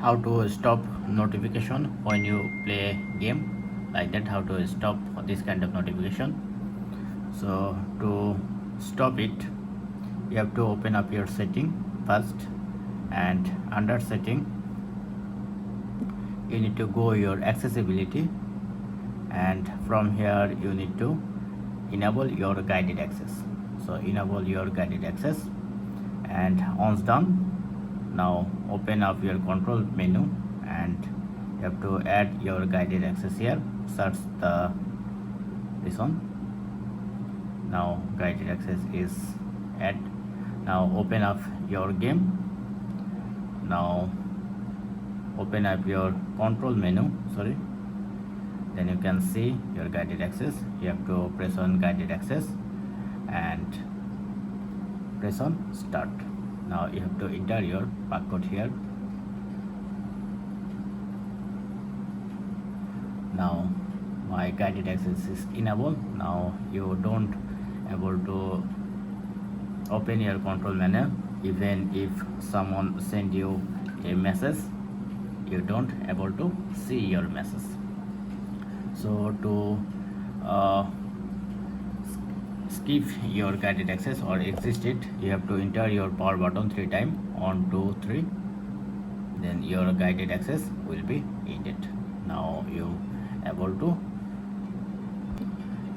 how to stop notification when you play game, like that, how to stop this kind of notification. So to stop it, you have to open up your setting first, and under setting you need to go your accessibility, and from here you need to enable your guided access. So enable your guided access, and once done, now open up your control menu, and you have to add your guided access here. Search this one. Now guided access is add. Now open up your game. Now open up your control menu, sorry, then you can see your guided access. You have to press on guided access and press on start. Now you have to enter your passcode here. Now my guided access is enabled. Now you don't able to open your control menu. Even if someone send you a message, you don't able to see your message. So to skip your guided access or exit it, you have to enter your power button 3 times, 1 2 3, then your guided access will be ended. Now you able to,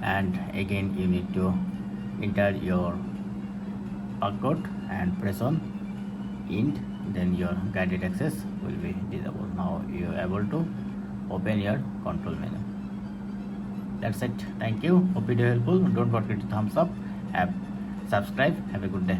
and again you need to enter your passcode and press on end, then your guided access will be disabled. Now you are able to open your control menu. That's it. Thank you. Hope video helpful. Don't forget to thumbs up, subscribe. Have a good day.